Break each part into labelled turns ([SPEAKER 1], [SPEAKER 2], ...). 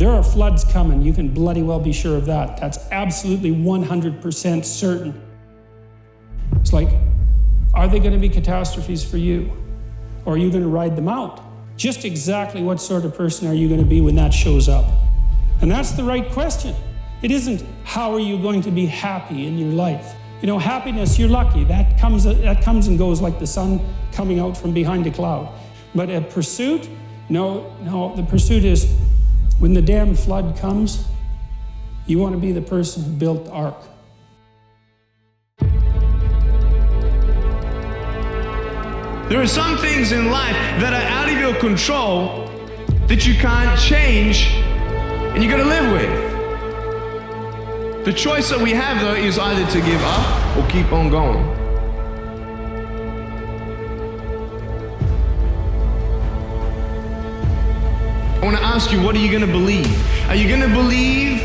[SPEAKER 1] There are floods coming. You can bloody well be sure of that. That's absolutely 100% certain. It's like, are they going to be catastrophes for you? Or are you going to ride them out? Just exactly what sort of person are you going to be when that shows up? And that's the right question. It isn't, how are you going to be happy in your life? You know, happiness, you're lucky. That comes and goes like the sun coming out from behind a cloud. But a pursuit? No, the pursuit is, when the damn flood comes, you want to be the person who built the ark.
[SPEAKER 2] There are some things in life that are out of your control that you can't change and you gotta live with. The choice that we have, though, is either to give up or keep on going. I want to ask you, what are you going to believe? Are you going to believe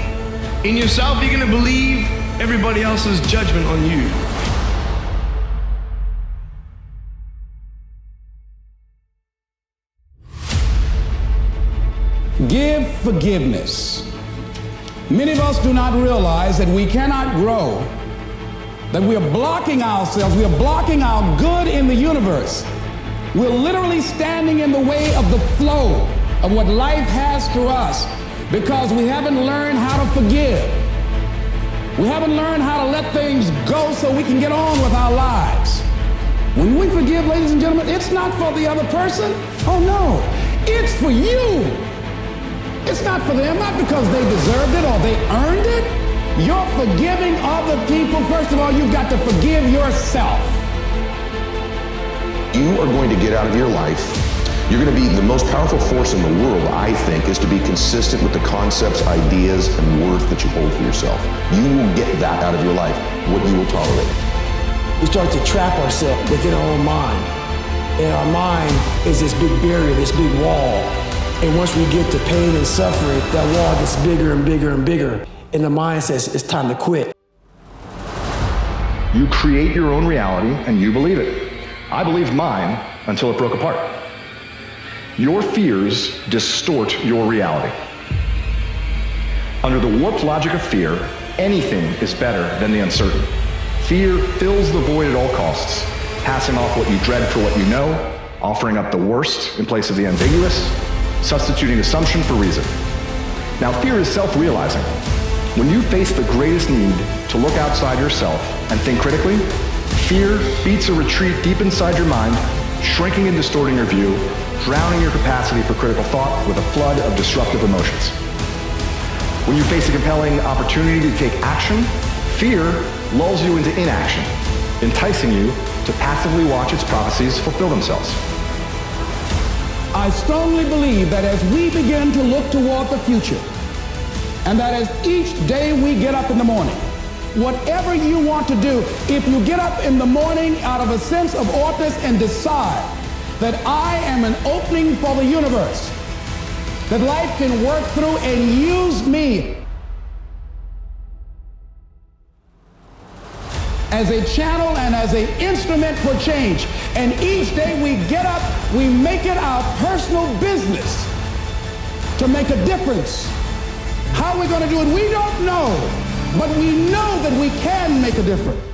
[SPEAKER 2] in yourself? Are you going to believe everybody else's judgment on you?
[SPEAKER 3] Give forgiveness. Many of us do not realize that we cannot grow, that we are blocking ourselves, we are blocking our good in the universe. We're literally standing in the way of the flow of what life has to us because we haven't learned how to forgive. We haven't learned how to let things go so we can get on with our lives. When we forgive, ladies and gentlemen, it's not for the other person. Oh no, it's for you. It's not for them, not because they deserved it or they earned it. You're forgiving other people. First of all, you've got to forgive yourself.
[SPEAKER 4] You are going to get out of your life. You're going to be the most powerful force in the world, I think, is to be consistent with the concepts, ideas, and worth that you hold for yourself. You will get that out of your life, what you will tolerate.
[SPEAKER 5] We start to trap ourselves within our own mind. And our mind is this big barrier, this big wall. And once we get to pain and suffering, that wall gets bigger and bigger and bigger. And the mind says, it's time to quit.
[SPEAKER 6] You create your own reality and you believe it. I believed mine until it broke apart. Your fears distort your reality. Under the warped logic of fear, anything is better than the uncertain. Fear fills the void at all costs, passing off what you dread for what you know, offering up the worst in place of the ambiguous, substituting assumption for reason. Now, fear is self-realizing. When you face the greatest need to look outside yourself and think critically, fear beats a retreat deep inside your mind, shrinking and distorting your view, drowning your capacity for critical thought with a flood of disruptive emotions. When you face a compelling opportunity to take action, fear lulls you into inaction, enticing you to passively watch its prophecies fulfill themselves.
[SPEAKER 3] I strongly believe that as we begin to look toward the future, and that as each day we get up in the morning, whatever you want to do, if you get up in the morning out of a sense of orthness and decide that I am an opening for the universe, that life can work through and use me as a channel and as an instrument for change. And each day we get up, we make it our personal business to make a difference. How we're going to do it, we don't know, but we know that we can make a difference.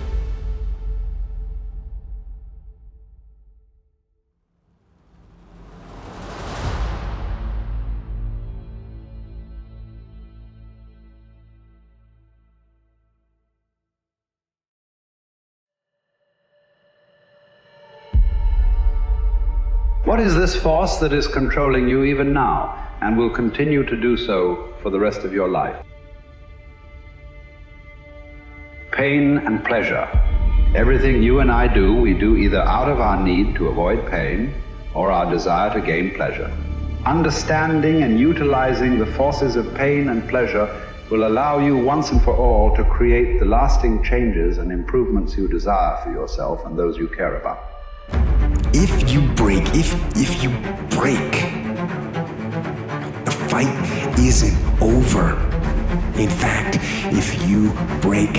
[SPEAKER 7] What is this force that is controlling you even now and will continue to do so for the rest of your life? Pain and pleasure. Everything you and I do, we do either out of our need to avoid pain or our desire to gain pleasure. Understanding and utilizing the forces of pain and pleasure will allow you once and for all to create the lasting changes and improvements you desire for yourself and those you care about.
[SPEAKER 8] If you break, the fight isn't over. In fact, if you break,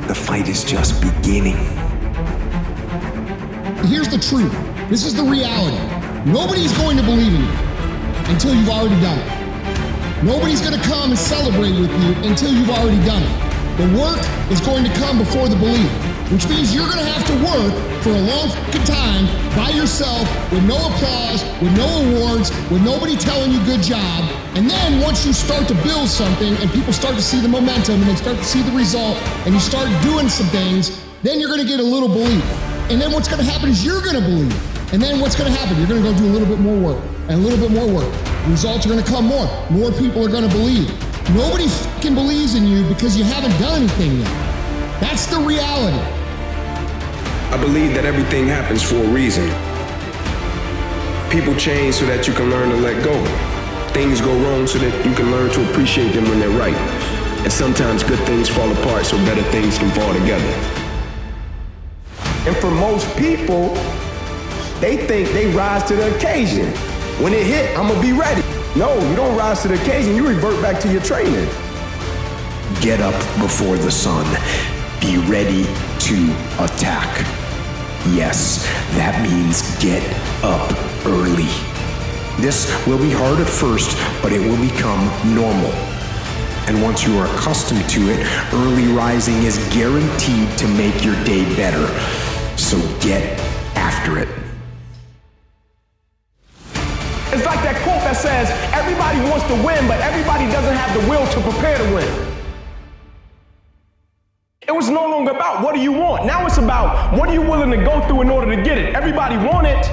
[SPEAKER 8] the fight is just beginning.
[SPEAKER 9] Here's the truth. This is the reality. Nobody's going to believe in you until you've already done it. Nobody's going to come and celebrate with you until you've already done it. The work is going to come before the belief, which means you're going to have to work for a long fucking time by yourself with no applause, with no awards, with nobody telling you good job. And then once you start to build something and people start to see the momentum and they start to see the result and you start doing some things, then you're going to get a little belief. And then what's going to happen is you're going to believe. And then what's going to happen? You're going to go do a little bit more work and a little bit more work. Results are going to come more. More people are going to believe. Nobody fucking believes in you because you haven't done anything yet. That's the reality.
[SPEAKER 10] I believe that everything happens for a reason. People change so that you can learn to let go. Things go wrong so that you can learn to appreciate them when they're right. And sometimes good things fall apart so better things can fall together.
[SPEAKER 8] And for most people, they think they rise to the occasion. When it hit, I'm gonna be ready. No, you don't rise to the occasion, you revert back to your training.
[SPEAKER 11] Get up before the sun. Be ready to attack. Yes, that means get up early. This will be hard at first, but it will become normal. And once you are accustomed to it, early rising is guaranteed to make your day better. So get after it.
[SPEAKER 8] It's like that quote that says, everybody wants to win, but everybody doesn't have the will to prepare to win. It was no longer about what do you want. Now it's about what are you willing to go through in order to get it. Everybody want it,